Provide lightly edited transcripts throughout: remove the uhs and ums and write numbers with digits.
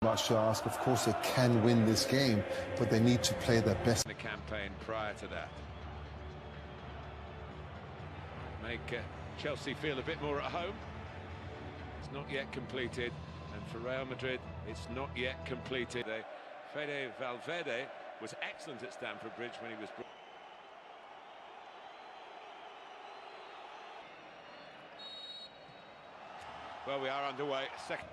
Much to ask. Of course, they can win this game, but they need to play their best. The campaign prior to that make Chelsea feel a bit more at home. It's not yet completed, and for Real Madrid, it's not yet completed. Fede Valverde was excellent at Stamford Bridge when he was. Well, we are underway. Second.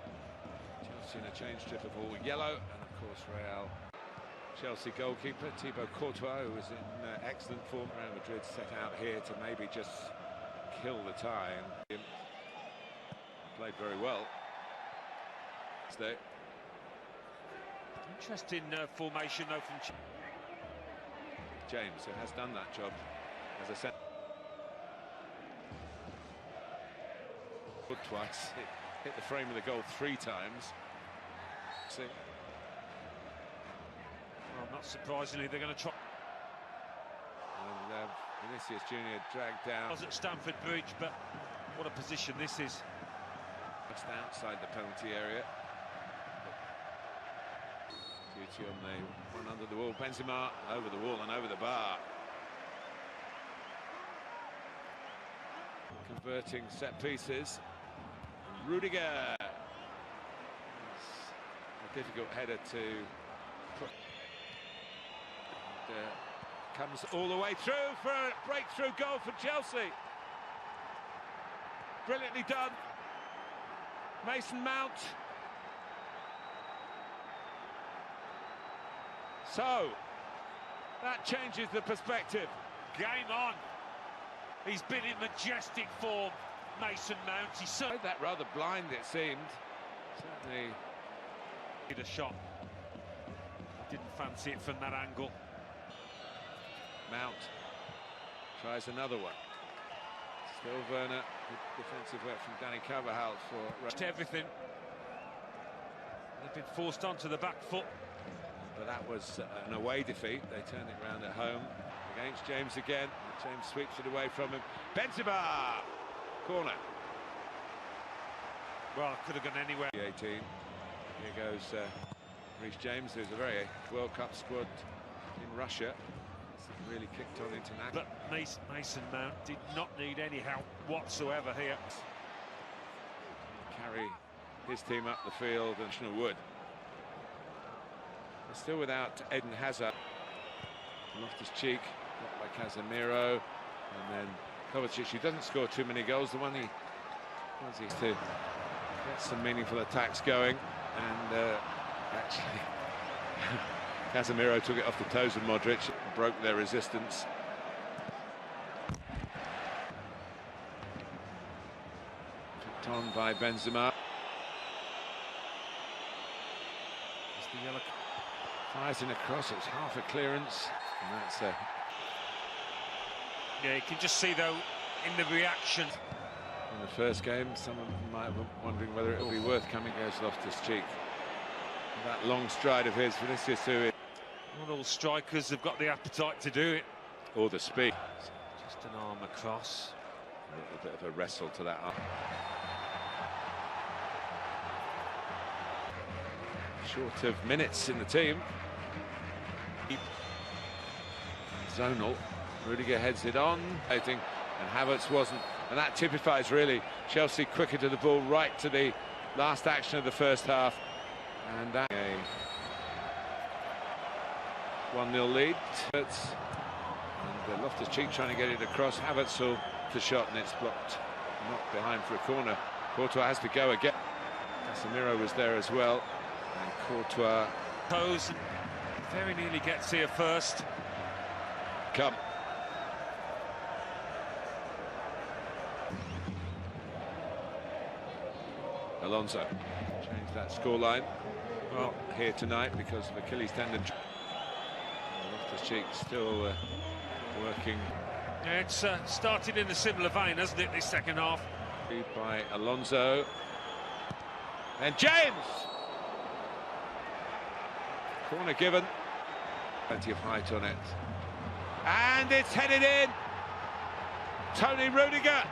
Chelsea in a change strip of all yellow, and of course Real. Chelsea goalkeeper Thibaut Courtois, who was in excellent form. Real Madrid set out here to maybe just kill the tie, and played very well. Interesting formation though from James, who has done that job as I said. Twice, hit the frame of the goal 3 times. See. Well, not surprisingly, they're going to try. And Vinicius Junior dragged down. I was at Stamford Bridge, but what a position this is. Just outside the penalty area. Duty on the one under the wall. Benzema over the wall and over the bar. Converting set pieces. Rudiger. It's a difficult header to put. And, comes all the way through for a breakthrough goal for Chelsea. Brilliantly done. Mason Mount. So, that changes the perspective. Game on. He's been in majestic form, Mason Mount. He played that rather blind, it seemed. Certainly. Did a shot. Didn't fancy it from that angle. Mount tries another one. Still Werner. Good defensive work from Danny Carvajal for everything. They've been forced onto the back foot. But that was an away defeat. They turned it round at home against James again. James sweeps it away from him. Benzema! Corner. Well, it could have gone anywhere. 18. Here goes Reece James, who's a very World Cup squad in Russia. It's really kicked on into that. But Mason Mount did not need any help whatsoever here. Carry his team up the field, and National Wood. They're still without Eden Hazard. Loftus-Cheek, blocked by Casemiro, and then Kovacic, who doesn't score too many goals. The one he wants to get some meaningful attacks going, and actually Casemiro took it off the toes of Modric, broke their resistance. Picked on by Benzema. It's the yellow. Fires in across, it's half a clearance, and that's yeah, you can just see though in the reaction. In the first game, someone might have been wondering whether it would be worth coming against Loftus-Cheek. That long stride of his, Vinicius, who not all strikers have got the appetite to do it. Or the speed. Just an arm across. A little bit of a wrestle to that arm. Short of minutes in the team. Zonal. Rudiger heads it on. And Havertz wasn't. And that typifies really Chelsea quicker to the ball, right to the last action of the first half. And that a 1-0 lead. And Loftus-Cheek trying to get it across. Havertz will the shot, and it's blocked. Not behind for a corner. Courtois has to go again. Casemiro was there as well. And Courtois pose very nearly gets here first. Come. Alonso changed that scoreline. Well, here tonight because of Achilles tendon. Loftus-Cheek still working. Yeah, it's started in a similar vein, hasn't it, this second half? By Alonso. And James! Corner given. Plenty of height on it. And it's headed in. Tony Rudiger.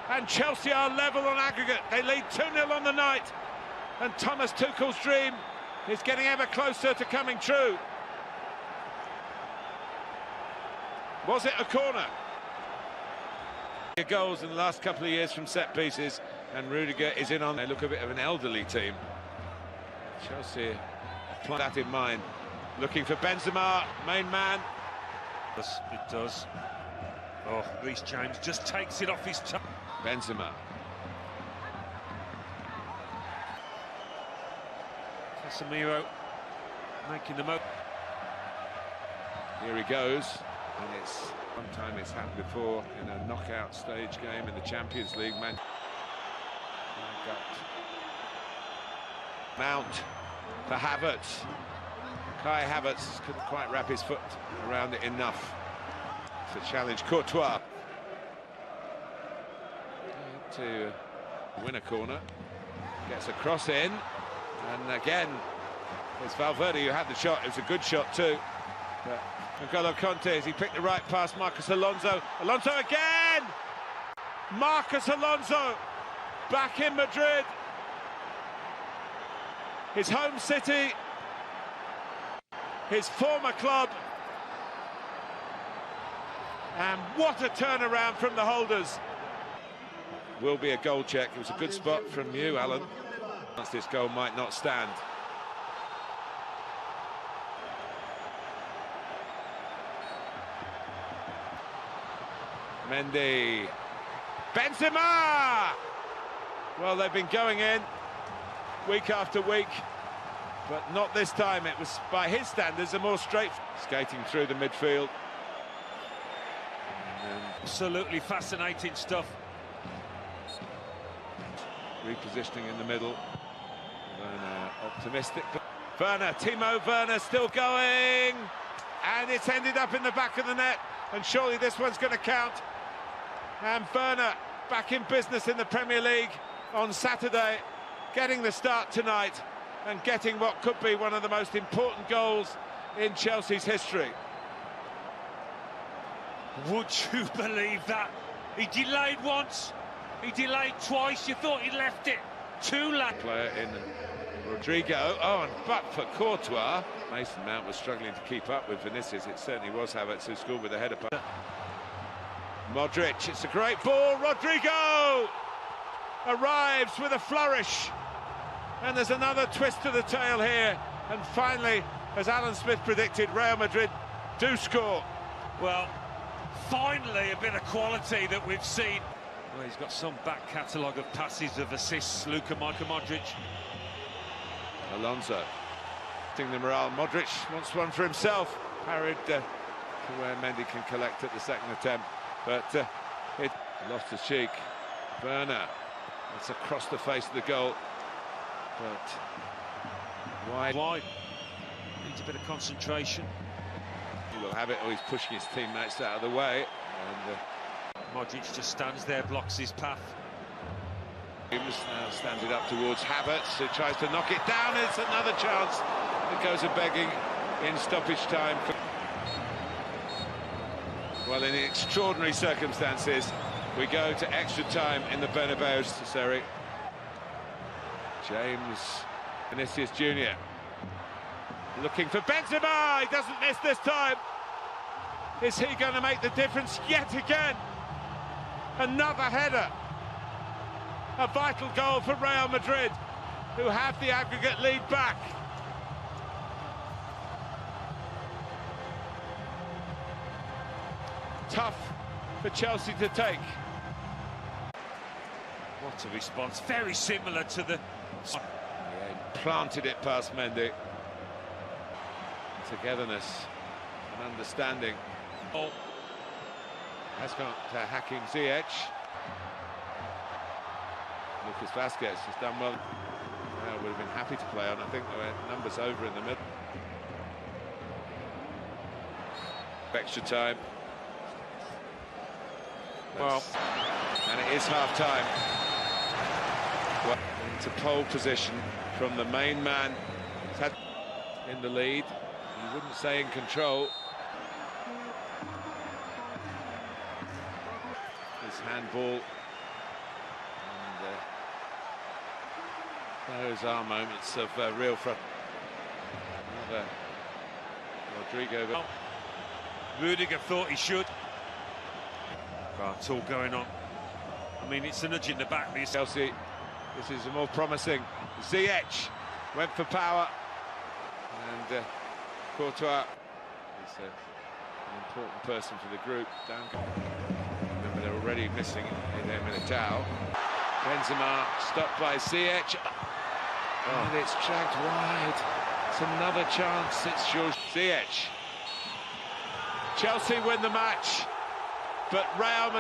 And Chelsea are level on aggregate. They lead 2-0 on the night. And Thomas Tuchel's dream is getting ever closer to coming true. Was it a corner? Goals in the last couple of years from set pieces, and Rudiger is in on. They look a bit of an elderly team. Chelsea apply that in mind. Looking for Benzema, main man. It does. Oh, Reece James just takes it off his toe. Benzema. Casemiro making the most. Here he goes, and it's one time it's happened before in a knockout stage game in the Champions League. Mount for Havertz. Kai Havertz couldn't quite wrap his foot around it enough to challenge Courtois to win a corner. Gets a cross in, and again it's Valverde who had the shot. It was a good shot too, but N'Golo Conte, as he picked the right past Marcos Alonso. Alonso again! Marcos Alonso back in Madrid, his home city, his former club, and what a turnaround from the holders. Will be a goal check. It was a good spot from you, Alan. This goal might not stand. Mendy. Benzema! Well, they've been going in week after week, but not this time. It was, by his standards, a more straight skating through the midfield. Absolutely fascinating stuff. Repositioning in the middle. Werner optimistic. Werner, Timo Werner still going, and it's ended up in the back of the net, and surely this one's going to count. And Werner back in business in the Premier League on Saturday, getting the start tonight and getting what could be one of the most important goals in Chelsea's history. Would you believe that? He delayed once, he delayed twice. You thought he left it too late. Player in Rodrigo. Oh, and but for Courtois. Mason Mount was struggling to keep up with Vinicius. It certainly was Havertz who scored with a header. Modric, it's a great ball. Rodrigo arrives with a flourish. And there's another twist to the tail here. And finally, as Alan Smith predicted, Real Madrid do score. Well, finally a bit of quality that we've seen. Well, he's got some back catalogue of passes, of assists, Luka Modric. Alonso. The morale. Modric wants one for himself. Parried to where Mendy can collect at the second attempt. But it lost his cheek. Werner. It's across the face of the goal. But wide. Needs a bit of concentration. He will have it, or he's pushing his teammates out of the way. And Modric just stands there, blocks his path. James now stands it up towards Havertz, who tries to knock it down. It's another chance that goes a-begging in stoppage time. Well, in extraordinary circumstances, we go to extra time in the Bernabeu, Seri. James Vinicius Jr. looking for Benzema. He doesn't miss this time. Is he going to make the difference yet again? Another header. A vital goal for Real Madrid, who have the aggregate lead back. Tough for Chelsea to take. What a response. Very similar to the... Yeah, planted it past Mendy. Togetherness and understanding. Oh. Has gone to Hakim Ziyech. Lucas Vazquez has done well. Would have been happy to play on. I think there were numbers over in the middle. Extra time. Well, and it is half-time. Well, into pole position from the main man. He's had in the lead. You wouldn't say in control. His handball. And those are moments of real frustration. there. Rodrigo. Oh. Rudiger thought he should. Oh, it's all going on. I mean, it's a nudge in the back. Chelsea, this is more promising. Ziyech went for power. And Courtois is an important person for the group. Remember, they're already missing Eder Militao. Benzema, stopped by Ziyech. And it's dragged wide. It's another chance. It's George Ziyech. Chelsea win the match, but Real Madrid